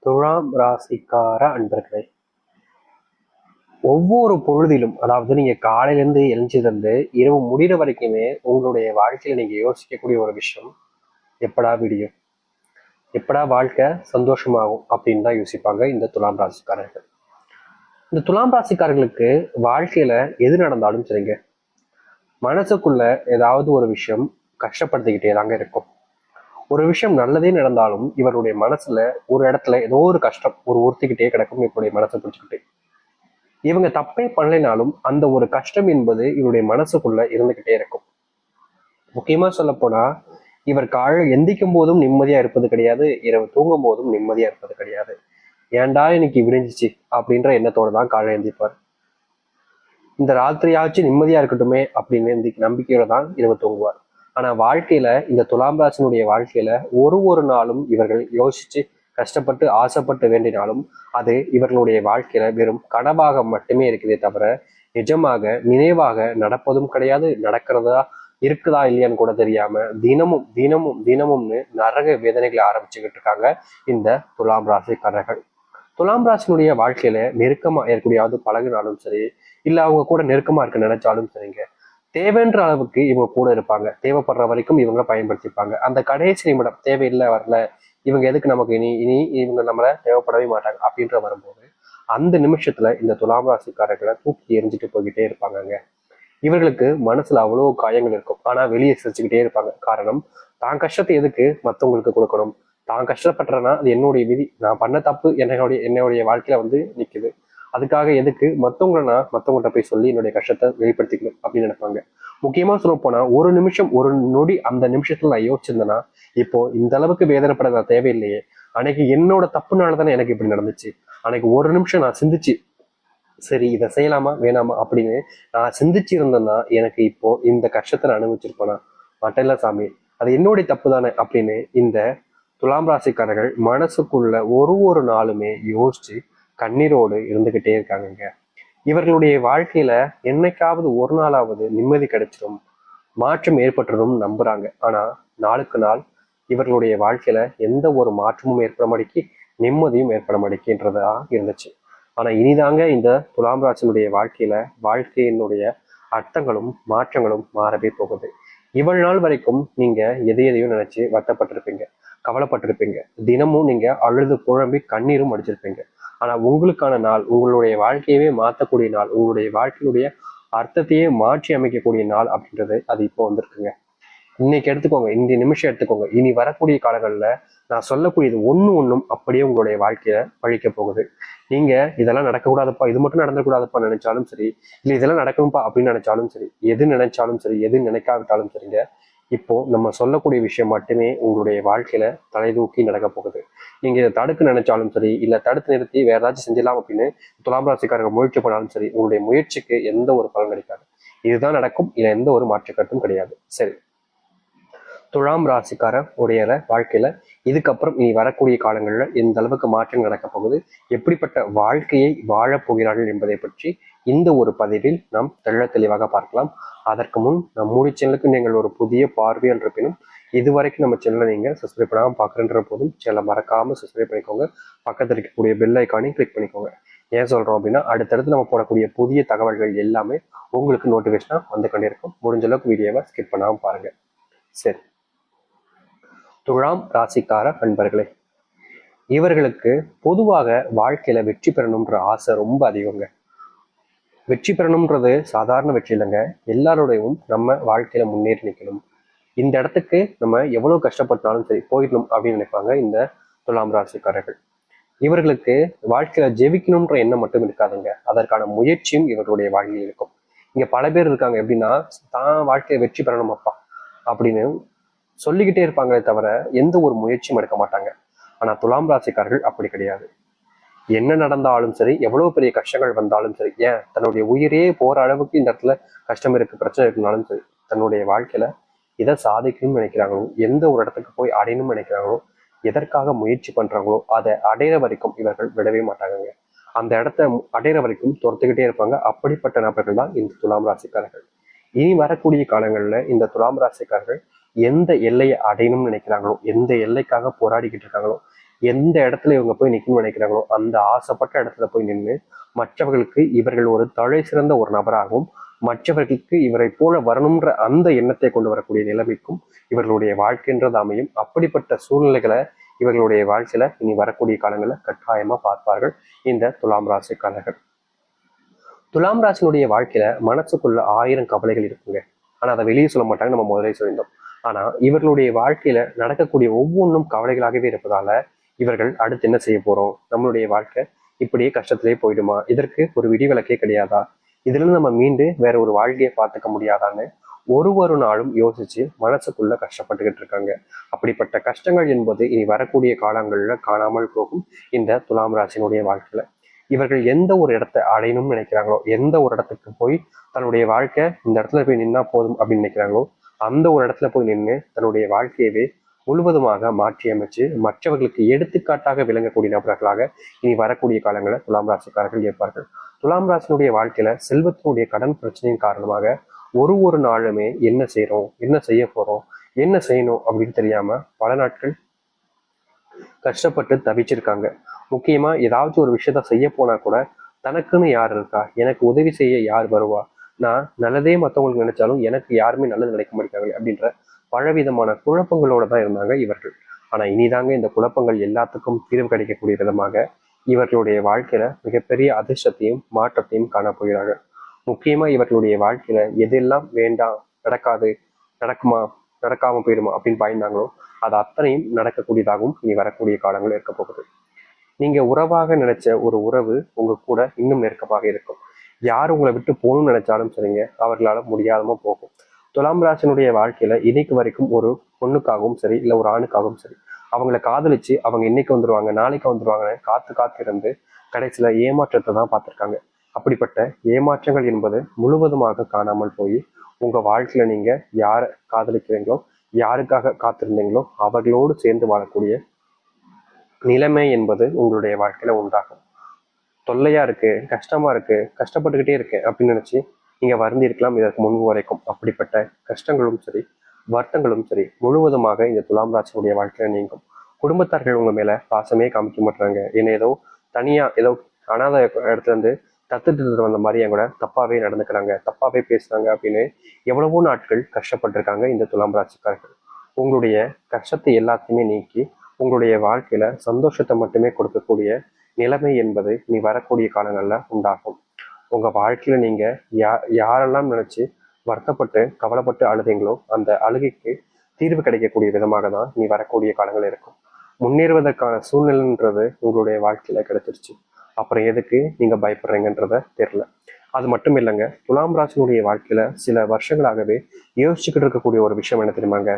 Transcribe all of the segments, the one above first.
துலாம் ராசிக்கார அன்பர்களே, ஒவ்வொரு பொழுதிலும், அதாவது நீங்க காலையில இருந்து எழுந்ததுலேருந்து இரவு முடிகிற வரைக்குமே உங்களுடைய வாழ்க்கையில நீங்க யோசிக்கக்கூடிய ஒரு விஷயம், எப்படா விடியும், எப்படா வாழ்க்கை சந்தோஷமாகும் அப்படின்னு தான் யோசிப்பாங்க இந்த துலாம் ராசிக்காரர்கள். இந்த துலாம் ராசிக்காரர்களுக்கு வாழ்க்கையில எது நடந்தாலும் சரிங்க, மனசுக்குள்ள ஏதாவது ஒரு விஷயம் கஷ்டப்படுத்திக்கிட்டே தாங்க இருக்கும். ஒரு விஷயம் நல்லதே நடந்தாலும் இவருடைய மனசுல ஒரு இடத்துல ஏதோ ஒரு கஷ்டம் ஒரு உறுத்திக்கிட்டே கிடக்கும். இவருடைய மனசை பிடிச்சுக்கிட்டு இவங்க தப்பே பண்ணலைனாலும் அந்த ஒரு கஷ்டம் என்பது இவருடைய மனசுக்குள்ள இருந்துகிட்டே இருக்கும். முக்கியமா சொல்ல போனா, இவர் காலையில் எந்திக்கும் போதும் நிம்மதியா இருப்பது கிடையாது, இரவு தூங்கும் போதும் நிம்மதியா இருப்பது கிடையாது. ஏன்டா இன்னைக்கு விடிஞ்சிச்சு அப்படின்ற எண்ணத்தோட தான் காலையில் எந்திப்பார். இந்த ராத்திரியாச்சும் நிம்மதியா இருக்கட்டுமே அப்படின்னு நம்பிக்கையோட தான் இரவு தூங்குவார். ஆனா வாழ்க்கையில, இந்த துலாம் ராசினுடைய வாழ்க்கையில ஒரு நாளும் இவர்கள் யோசிச்சு கஷ்டப்பட்டு ஆசைப்பட்டு வேண்டினாலும் அது இவர்களுடைய வாழ்க்கையில வெறும் கனவாக மட்டுமே இருக்குதே தவிர நிஜமாக நினைவாக நடப்பதும் கிடையாது. நடக்கிறதா இருக்குதா இல்லையான்னு கூட தெரியாம தினமும் தினமும் தினமும்னு நரக வேதனைகளை ஆரம்பிச்சுக்கிட்டு இருக்காங்க இந்த துலாம் ராசிக்காரர்கள். துலாம் ராசினுடைய வாழ்க்கையில நெருக்கமா இருக்கக்கூடியாவது பழகினாலும் சரி, இல்ல அவங்க கூட நெருக்கமா இருக்க நினைச்சாலும் சரிங்க, தேவைன்ற அளவுக்கு இவங்க கூட இருப்பாங்க. தேவைப்படுற வரைக்கும் இவங்க பயன்படுத்திப்பாங்க. அந்த கடைசி நிமிடம் தேவையில்லை வரல, இவங்க எதுக்கு நமக்கு இனி இனி இவங்க நம்மள தேவைப்படவே மாட்டாங்க அப்படின்ற வரும்போது அந்த நிமிஷத்துல இந்த துலாம் ராசிக்காரர்களை தூக்கி எரிஞ்சிட்டு போய்கிட்டே இருப்பாங்கங்க. இவர்களுக்கு மனசுல அவ்வளவு காயங்கள் இருக்கும், ஆனா வெளியே சிரிச்சுக்கிட்டே இருப்பாங்க. காரணம், தான் கஷ்டத்தை எதுக்கு மத்தவங்களுக்கு கொடுக்கணும், தான் கஷ்டப்படுறேன்னா அது என்னுடைய விதி, நான் பண்ண தப்பு என்னுடைய வாழ்க்கையில நிக்குது, அதுக்காக எதுக்கு மத்தவங்கள்ட்ட போய் சொல்லி என்னுடைய கஷ்டத்தை வெளிப்படுத்திக்கணும் அப்படின்னு நினைப்பாங்க. முக்கியமா சொல்ல போனா, ஒரு நிமிஷம் ஒரு நொடி அந்த நிமிஷத்துல நான் யோசிச்சிருந்தேன்னா இப்போ இந்த அளவுக்கு வேதனைப்பட நான் தேவையில்லையே, அன்னைக்கு என்னோட தப்புனால தானே எனக்கு இப்படி நடந்துச்சு, அன்னைக்கு ஒரு நிமிஷம் நான் சிந்திச்சு சரி இதை செய்யலாமா வேணாமா அப்படின்னு நான் சிந்திச்சு இருந்தேன்னா எனக்கு இப்போ இந்த கஷ்டத்தை நான் அனுபவிச்சிருப்பேனா, மட்டல்ல சாமி, அது என்னுடைய தப்பு தானே அப்படின்னு இந்த துலாம் ராசிக்காரர்கள் மனசுக்குள்ள ஒரு நாளுமே யோசிச்சு கண்ணீரோடு இருந்துகிட்டே இருக்காங்க. இவர்களுடைய வாழ்க்கையில என்னைக்காவது ஒரு நாளாவது நிம்மதி கிடைச்சிடும், மாற்றம் ஏற்பட்டுடும் நம்புறாங்க. ஆனா நாளுக்கு நாள் இவர்களுடைய வாழ்க்கையில எந்த ஒரு மாற்றமும் ஏற்பட மாட்டேங்கி, நிம்மதியும் ஏற்பட மாட்டேங்கின்றதா இருந்துச்சு. ஆனா இனிதாங்க இந்த துலாம் ராசினுடைய வாழ்க்கையினுடைய அர்த்தங்களும் மாற்றங்களும் மாறவே போகுது. இவ்வளவு நாள் வரைக்கும் நீங்க எதையும் நினைச்சு வருத்தப்பட்டிருப்பீங்க, கவலைப்பட்டிருப்பீங்க, தினமும் நீங்க அழுது புழம்பி கண்ணீரும் அடிச்சிருப்பீங்க. ஆனா உங்களுக்கான நாள், உங்களுடைய வாழ்க்கையவே மாற்றக்கூடிய நாள், உங்களுடைய வாழ்க்கையுடைய அர்த்தத்தையே மாற்றி அமைக்கக்கூடிய நாள் அப்படின்றது அது இப்போ வந்திருக்குங்க. இன்னைக்கு எடுத்துக்கோங்க, இந்த நிமிஷம் எடுத்துக்கோங்க, இனி வரக்கூடிய காலங்கள்ல நான் சொல்லக்கூடியது ஒண்ணும் அப்படியே உங்களுடைய வாழ்க்கைய பழிக்க போகுது. நீங்க இதெல்லாம் நடக்கக்கூடாதுப்பா, இது மட்டும் நடந்துக்கூடாதுப்பா நினைச்சாலும் சரி, இல்ல இதெல்லாம் நடக்கணும்ப்பா அப்படின்னு நினைச்சாலும் சரி, எது நினைச்சாலும் சரி, எது நினைக்காவிட்டாலும் சரிங்க, இப்போ நம்ம சொல்லக்கூடிய விஷயம் மட்டுமே உங்களுடைய வாழ்க்கையில தலை தூக்கி நடக்க போகுது. நீங்க இதை தடுக்க நினைச்சாலும் சரி, இல்ல தடுத்து நிறுத்தி வேற ஏதாச்சும் செஞ்சிடலாம் அப்படின்னு துலாம் ராசிக்காரங்க முயற்சி பண்ணாலும் சரி, உங்களுடைய முயற்சிக்கு எந்த ஒரு பலன் கிடைக்காது. இதுதான் நடக்கும், இல்ல எந்த ஒரு மாற்று கருத்தும் கிடையாது. சரி, துலாம் ராசிக்கார உடைய வாழ்க்கையில இதுக்கப்புறம் இனி வரக்கூடிய காலங்களில் எந்த அளவுக்கு மாற்றம் நடக்க போகுது, எப்படிப்பட்ட வாழ்க்கையை வாழப் போகிறார்கள் என்பதை பற்றி இந்த ஒரு பதிவில் நாம் தெளிவாக பார்க்கலாம். அதற்கு முன் நம்முடைய சேனலுக்கு நீங்கள் ஒரு புதிய பார்வை இருப்பினும் இதுவரைக்கும் நம்ம சேனலை நீங்க சப்ஸ்கிரைப் பண்ணாமல் பார்க்குறன்ற போதும் சேனலை மறக்காம சப்ஸ்கிரைப் பண்ணிக்கோங்க. பக்கத்தில் இருக்கக்கூடிய பெல் ஐக்கானையும் கிளிக் பண்ணிக்கோங்க. ஏன் சொல்றோம் அப்படின்னா, அடுத்தடுத்து நம்ம போடக்கூடிய புதிய தகவல்கள் எல்லாமே உங்களுக்கு நோட்டிஃபிகேஷனா வந்து கொண்டிருக்கும். முடிஞ்ச அளவுக்கு வீடியோவை ஸ்கிப் பண்ணாமல் பாருங்க. சரி, துலாம் ராசிக்கார அன்பர்களே, இவர்களுக்கு பொதுவாக வாழ்க்கையில வெற்றி பெறணும்ன்ற ஆசை ரொம்ப அதிகங்க. வெற்றி பெறணும்ன்றது சாதாரண வெற்றி இல்லைங்க, எல்லாரோடையும் நம்ம வாழ்க்கையில முன்னேறி நிற்கணும், இந்த இடத்துக்கு நம்ம எவ்வளவு கஷ்டப்பட்டாலும் சரி போயிடணும் அப்படின்னு நினைப்பாங்க இந்த துலாம் ராசிக்காரர்கள். இவர்களுக்கு வாழ்க்கையில ஜெயிக்கணும்ன்ற எண்ணம் மட்டும் இருக்காதுங்க, அதற்கான முயற்சியும் இவர்களுடைய வாழ்க்கையில் இருக்கும். இங்க பல பேர் இருக்காங்க, எப்படின்னா தான் வாழ்க்கையை வெற்றி பெறணும் அப்பா அப்படின்னு சொல்லிக்கிட்டே இருப்பாங்களே தவிர எந்த ஒரு முயற்சியும் எடுக்க மாட்டாங்க. ஆனா துலாம் ராசிக்காரர்கள் அப்படி கிடையாது. என்ன நடந்தாலும் சரி, எவ்வளவு பெரிய கஷ்டங்கள் வந்தாலும் சரி, ஏன் தன்னுடைய உயிரே போற அளவுக்கு இந்த இடத்துல கஷ்டம் இருக்கு, பிரச்சனை இருக்குனாலும் சரி, தன்னுடைய வாழ்க்கையில இதை சாதிக்கணும்னு நினைக்கிறாங்களோ, எந்த ஒரு இடத்துக்கு போய் அடையணும்னு நினைக்கிறாங்களோ, எதற்காக முயற்சி பண்றாங்களோ அதை அடையிற வரைக்கும் இவர்கள் விடவே மாட்டாங்க. அந்த இடத்த அடையிற வரைக்கும் துரத்துக்கிட்டே இருப்பாங்க. அப்படிப்பட்ட நபர்கள் தான் இந்த துலாம் ராசிக்காரர்கள். இனி வரக்கூடிய காலங்கள்ல இந்த துலாம் ராசிக்காரர்கள் எந்த எல்லையை அடையணும்னு நினைக்கிறாங்களோ, எந்த எல்லைக்காக போராடிக்கிட்டு இருக்காங்களோ, எந்த இடத்துல இவங்க போய் நிற்கணும்னு நினைக்கிறாங்களோ அந்த ஆசைப்பட்ட இடத்துல போய் நின்று மற்றவர்களுக்கு இவர்கள் ஒரு தலை சிறந்த ஒரு நபராகவும் மற்றவர்களுக்கு இவரை போல வரணுன்ற அந்த எண்ணத்தை கொண்டு வரக்கூடிய நிலைமைக்கும் இவர்களுடைய வாழ்க்கைன்றது அமையும். அப்படிப்பட்ட சூழ்நிலைகளை இவர்களுடைய வாழ்க்கையில இனி வரக்கூடிய காலங்களில் கட்டாயமா பார்ப்பார்கள் இந்த துலாம் ராசிக்காரர்கள். துலாம் ராசினுடைய வாழ்க்கையில மனசுக்குள்ள 1000 கவலைகள் இருக்குங்க. ஆனா அதை வெளியே சொல்ல மாட்டாங்க, நம்ம முதலே சொல்லியிருந்தோம். ஆனா இவர்களுடைய வாழ்க்கையில நடக்கக்கூடிய ஒவ்வொன்றும் கவலைகளாகவே இருப்பதால இவர்கள் அடுத்து என்ன செய்ய போறோம், நம்மளுடைய வாழ்க்கை இப்படியே கஷ்டத்திலே போயிடுமா, இதற்கு ஒரு விடிவிலக்கே கிடையாதா, இதுல இருந்து நம்ம மீண்டு வேற ஒரு வாழ்க்கையை பார்த்துக்க முடியாதான்னு ஒரு நாளும் யோசிச்சு மனசுக்குள்ள கஷ்டப்பட்டுக்கிட்டு இருக்காங்க. அப்படிப்பட்ட கஷ்டங்கள் என்பது இனி வரக்கூடிய காலங்கள்ல காணாமல் போகும் இந்த துலாம் ராசினுடைய வாழ்க்கையில. இவர்கள் எந்த ஒரு இடத்தை அடையணும்னு நினைக்கிறாங்களோ, எந்த ஒரு இடத்துக்கு போய் தன்னுடைய வாழ்க்கை இந்த இடத்துல போய் நின்னா போதும் அப்படின்னு நினைக்கிறாங்களோ அந்த ஒரு இடத்துல போய் நின்று தன்னுடைய வாழ்க்கையவே முழுவதுமாக மாற்றி அமைச்சு மற்றவர்களுக்கு எடுத்துக்காட்டாக விளங்கக்கூடிய நபர்களாக இனி வரக்கூடிய காலங்களில் துலாம் ராசிக்காரர்கள் இருப்பார்கள். துலாம் ராசினுடைய வாழ்க்கையில செல்வத்தினுடைய கடன் பிரச்சனையின் காரணமாக ஒரு நாளுமே என்ன செய்யறோம், என்ன செய்ய போறோம், என்ன செய்யணும் அப்படின்னு தெரியாம பல நாட்கள் கஷ்டப்பட்டு தவிச்சிருக்காங்க. முக்கியமா ஏதாவது ஒரு விஷயத்த செய்ய போனா கூட தனக்குன்னு யார் இருக்கா, எனக்கு உதவி செய்ய யார் வருவா, நான் நல்லதே மற்றவங்களுக்கு நினைச்சாலும் எனக்கு யாருமே நல்லது நினைக்க மாட்டாங்க அப்படின்ற பலவிதமான குழப்பங்களோட தான் இருந்தாங்க இவர்கள். ஆனா இனிதாங்க இந்த குழப்பங்கள் எல்லாத்துக்கும் தீர்வு கிடைக்கக்கூடிய விதமாக இவர்களுடைய வாழ்க்கையில மிகப்பெரிய அதிர்ஷ்டத்தையும் மாற்றத்தையும் காணப்போகிறார்கள். முக்கியமா இவர்களுடைய வாழ்க்கையில எதெல்லாம் வேண்டாம், நடக்காது, நடக்குமா, நடக்காம போயிடுமா அப்படின்னு பயந்தாங்களோ அது அத்தனையும் நடக்கக்கூடியதாகவும் இனி வரக்கூடிய காலங்கள் இருக்க போகுது. நீங்க உறவாக நினைச்ச ஒரு உறவு உங்க கூட இன்னும் நெருக்கமாக இருக்கும். யார் உங்களை விட்டு போகணும்னு நினைச்சாலும் சரிங்க, அவர்களால முடியாதமா போகும். துலாம் ராசினுடைய வாழ்க்கையில இன்னைக்கு வரைக்கும் ஒரு பொண்ணுக்காகவும் சரி இல்லை ஒரு ஆணுக்காகவும் சரி அவங்களை காதலிச்சு அவங்க இன்னைக்கு வந்துருவாங்க நாளைக்கு வந்துருவாங்கன்னு காத்து இருந்து கடைசியில ஏமாற்றத்தை தான் பார்த்துருக்காங்க. அப்படிப்பட்ட ஏமாற்றங்கள் என்பது முழுவதுமாக காணாமல் போய் உங்க வாழ்க்கையில நீங்க யாரை காதலிக்கிறீங்களோ, யாருக்காக காத்திருந்தீங்களோ அவர்களோடு சேர்ந்து வாழக்கூடிய நிலைமை என்பது உங்களுடைய வாழ்க்கையில உண்டாகும். தொல்லையா இருக்கு, கஷ்டமா இருக்கு, கஷ்டப்பட்டுக்கிட்டே இருக்கு அப்படின்னு நினைச்சு நீங்க வருந்தி இருக்கலாம் இதற்கு முன்பு வரைக்கும். அப்படிப்பட்ட கஷ்டங்களும் சரி வருத்தங்களும் சரி முழுவதுமாக இந்த துலாம் ராசியுடைய வாழ்க்கையில நீங்கும். குடும்பத்தார்கள் உங்க மேல பாசமே காமிக்க மாட்டாங்க, என்ன ஏதோ தனியா ஏதோ அனாத இடத்துல இருந்து தத்துட்டு வந்த மாதிரி கூட தப்பாவே நடந்துக்கிறாங்க, தப்பாவே பேசுறாங்க அப்படின்னு எவ்வளவோ நாட்கள் கஷ்டப்பட்டிருக்காங்க இந்த துலாம் ராசிக்காரர்கள். உங்களுடைய கஷ்டத்தை எல்லாத்தையுமே நீக்கி உங்களுடைய வாழ்க்கையில சந்தோஷத்தை மட்டுமே கொடுக்கக்கூடிய நிலைமை என்பது நீ வரக்கூடிய காலங்கள்ல உண்டாகும். உங்க வாழ்க்கையில நீங்க யாரெல்லாம் நினைச்சு வருத்தப்பட்டு கவலைப்பட்டு அழுதீங்களோ அந்த அழுகைக்கு தீர்வு கிடைக்கக்கூடிய விதமாக தான் நீ வரக்கூடிய காலங்கள் இருக்கும். முன்னேறுவதற்கான சூழ்நிலைன்றது உங்களுடைய வாழ்க்கையில கிடைச்சிருச்சு. அப்புறம் எதுக்கு நீங்க பயப்படுறீங்கன்றத தெரியல. அது மட்டும் இல்லைங்க, துலாம் ராசினுடைய வாழ்க்கையில சில வருஷங்களாகவே யோசிச்சுக்கிட்டு இருக்கக்கூடிய ஒரு விஷயம் என்ன தெரியுமாங்க,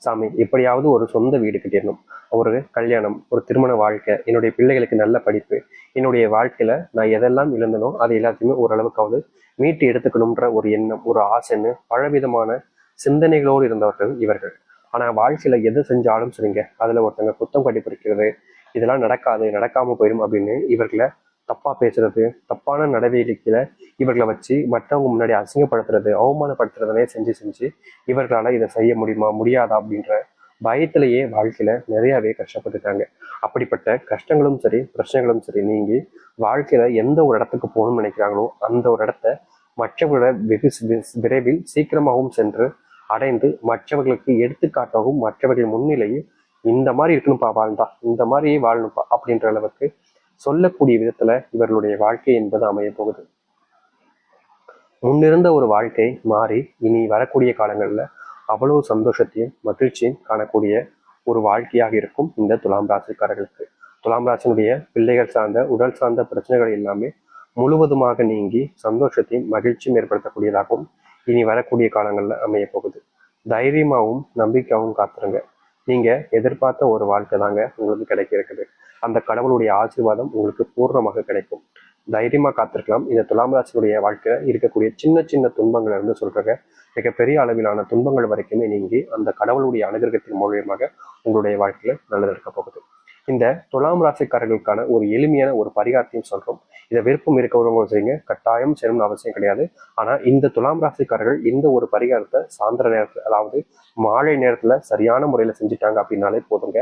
சாமி எப்படியாவது ஒரு சொந்த வீடு கட்டிடணும், ஒரு கல்யாணம், ஒரு திருமண வாழ்க்கை, என்னுடைய பிள்ளைகளுக்கு நல்ல படிப்பு, என்னுடைய வாழ்க்கையில நான் எதெல்லாம் இழந்தனோ அது எல்லாத்தையுமே ஓரளவுக்காவது மீட்டு எடுத்துக்கணும்ன்ற ஒரு எண்ணம், ஒரு ஆசைன்னு பலவிதமான சிந்தனைகளோடு இருந்தவர்கள் இவர்கள். ஆனா வாழ்க்கையில எது செஞ்சாலும் சரிங்க அதுல ஒருத்தங்க குத்தம் கண்டுபிடிக்கிறது, இதெல்லாம் நடக்காது, நடக்காம போயிடும் அப்படின்னு இவர்களை தப்பா பேசுறது, தப்பான நடவடிக்கையில இவர்களை வச்சு மற்றவங்க முன்னாடி அசிங்கப்படுத்துறது, அவமானப்படுத்துறதனே செஞ்சு இவர்களால இதை செய்ய முடியுமா முடியாதா அப்படின்ற பயத்திலேயே வாழ்க்கையில நிறையவே கஷ்டப்பட்டுட்டாங்க. அப்படிப்பட்ட கஷ்டங்களும் சரி பிரச்சனைகளும் சரி நீங்கி வாழ்க்கையில எந்த ஒரு இடத்துக்கு போகணும்னு நினைக்கிறாங்களோ அந்த ஒரு இடத்த மற்றவர்களோட வெகு விரைவில் சீக்கிரமாகவும் சென்று அடைந்து மற்றவர்களுக்கு எடுத்துக்காட்டாகவும் மற்றவர்கள் முன்னிலையில் இந்த மாதிரி இருக்கணும்ப்பா வாழ்ந்தா, இந்த மாதிரி வாழணும்ப்பா அப்படின்ற அளவுக்கு சொல்லக்கூடிய விதத்துல இவர்களுடைய வாழ்க்கை என்பது அமைய போகுது. முன்னிருந்த ஒரு வாழ்க்கை மாறி இனி வரக்கூடிய காலங்கள்ல அவ்வளவு சந்தோஷத்தையும் மகிழ்ச்சியும் காணக்கூடிய ஒரு வாழ்க்கையாக இருக்கும் இந்த துலாம் ராசிக்காரர்களுக்கு. துலாம் ராசினுடைய பிள்ளைகள் சார்ந்த உடல் சார்ந்த பிரச்சனைகள் எல்லாமே முழுவதுமாக நீங்கி சந்தோஷத்தையும் மகிழ்ச்சியும் ஏற்படுத்தக்கூடியதாகவும் இனி வரக்கூடிய காலங்கள்ல அமைய போகுது. தைரியமாகவும் நம்பிக்கையாகவும் காத்துருங்க. நீங்க எதிர்பார்த்த ஒரு வாழ்க்கை தாங்க உங்களுக்கு கிடைக்க இருக்குது. அந்த கடவுளுடைய ஆசீர்வாதம் உங்களுக்கு பூர்ணமாக கிடைக்கும். தைரியமா காத்திருக்கலாம். இந்த துலாம் ராசியுடைய வாழ்க்கையில இருக்கக்கூடிய சின்ன துன்பங்கள் இருந்து சொல்றாங்க மிகப்பெரிய அளவிலான துன்பங்கள் வரைக்குமே நீங்கி அந்த கடவுளுடைய அனுகிரகத்தின் மூலியமாக உங்களுடைய வாழ்க்கையில நல்லது இருக்க போகுது. இந்த துலாம் ராசிக்காரர்களுக்கான ஒரு எளிமையான ஒரு பரிகாரத்தையும் சொல்றோம். இதை விருப்பம் இருக்கவங்க செய்யுங்க, கட்டாயம் செய்யணும்னு அவசியம் கிடையாது. ஆனா இந்த துலாம் ராசிக்காரர்கள் இந்த ஒரு பரிகாரத்தை சாயந்தர நேரத்துல, அதாவது மாலை நேரத்துல சரியான முறையில செஞ்சுட்டாங்க அப்படின்னாலே போதுங்க.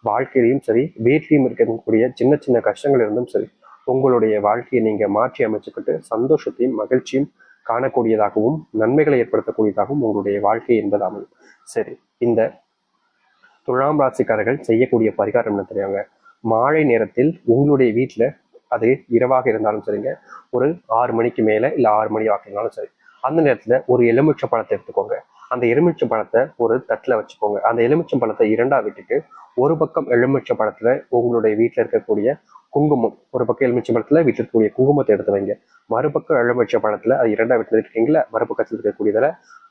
வாழ்க்கையிலையும் சரி, வீட்லயும் இருக்கக்கூடிய சின்ன சின்ன கஷ்டங்கள் இருந்தும் சரி, உங்களுடைய வாழ்க்கையை நீங்க மாற்றி அமைச்சுக்கிட்டு சந்தோஷத்தையும் மகிழ்ச்சியும் காணக்கூடியதாகவும் நன்மைகளை ஏற்படுத்தக்கூடியதாகவும் உங்களுடைய வாழ்க்கை என்பது அமையும். சரி, இந்த துலாம் ராசிக்காரர்கள் செய்யக்கூடிய பரிகாரம் என்ன தெரியாங்க? மாலை நேரத்தில் உங்களுடைய வீட்டுல, அது இரவாக இருந்தாலும் சரிங்க, ஒரு 6 மணிக்கு மேல இல்ல 6 மணி ஆகினாலும் சரி, அந்த நேரத்துல ஒரு எலுமிச்சை பழத்தை எடுத்துக்கோங்க. அந்த எலுமிச்சை பழத்தை ஒரு தட்டுல வச்சுக்கோங்க. அந்த எலுமிச்சை பழத்தை இரண்டா விட்டுட்டு, ஒரு பக்கம் எலுமிச்சை பழத்துல உங்களுடைய வீட்டுல இருக்கக்கூடிய குங்குமம், ஒரு பக்கம் எலுமிச்சை பழத்துல வீட்டில் இருக்கக்கூடிய குங்குமத்தை எடுத்து வைங்க. மறுபக்கம் எலுமிச்சை பழத்துல அது இரண்டா விட்டு இருக்கீங்களா, மறுபக்கத்தில் இருக்கக்கூடியதுல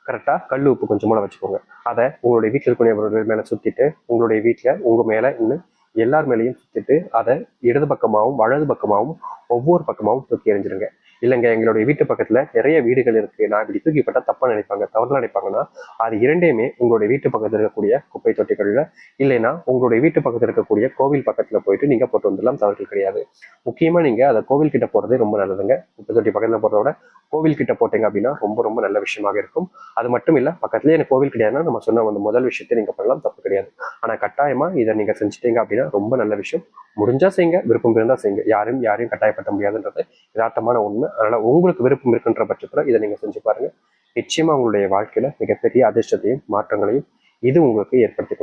கரெக்டா கல் உப்பு கொஞ்சம் மூலம் வச்சுக்கோங்க. அதை உங்களுடைய வீட்டில் இருக்கக்கூடியவர்கள் மேல சுத்திட்டு, உங்களுடைய வீட்டுல உங்க மேல இன்னும் எல்லார் மேலேயும் சுத்திட்டு, அதை இடது பக்கமாகவும் வலது பக்கமாகவும் ஒவ்வொரு பக்கமாகவும் தூக்கி எறிஞ்சிருங்க. இல்லைங்க, எங்களுடைய வீட்டு பக்கத்துல நிறைய வீடுகள் இருக்கு, நான் இப்படி தூக்கிப்பட்டா தப்பா நினைப்பாங்க, தவறுதலா நினைப்பாங்கன்னா, அது இரண்டையுமே உங்களுடைய வீட்டு பக்கத்துல இருக்கக்கூடிய குப்பை தொட்டிகள்ல, இல்லைன்னா உங்களுடைய வீட்டு பக்கத்துல இருக்கக்கூடிய கோவில் பக்கத்துல போயிட்டு நீங்க போட்டு வந்துடலாம், தவறுகள் கிடையாது. முக்கியமா நீங்க அதை கோவில் கிட்ட போறதே ரொம்ப நல்லதுங்க. குப்பை தொட்டி பக்கத்துல போறத விட கோவில் கிட்ட போட்டீங்க அப்படின்னா ரொம்ப ரொம்ப நல்ல விஷயமாக இருக்கும். அது மட்டும் இல்ல, பக்கத்துலயே எனக்கு கோவில் கிடையாதுன்னா நம்ம சொன்ன அந்த முதல் விஷயத்தை நீங்க பண்ணலாம், தப்பு கிடையாது. ஆனா கட்டாயமா இதை நீங்க செஞ்சுட்டீங்க அப்படின்னா ரொம்ப நல்ல விஷயம். முடிஞ்சா செய்யுங்க, விருப்பம் இருந்தா செய்யுங்க. யாரையும் கட்டாயப்படுத்த முடியாதுன்றது யதார்த்தமான உண்மை. அதனால உங்களுக்கு விருப்பம் இருக்குன்ற பட்சத்துல இதை நீங்க செஞ்சு பாருங்க. நிச்சயமா உங்களுடைய வாழ்க்கையில மிகப்பெரிய அதிர்ஷ்டத்தையும் மாற்றங்களையும் இது உங்களுக்கு ஏற்படுத்தி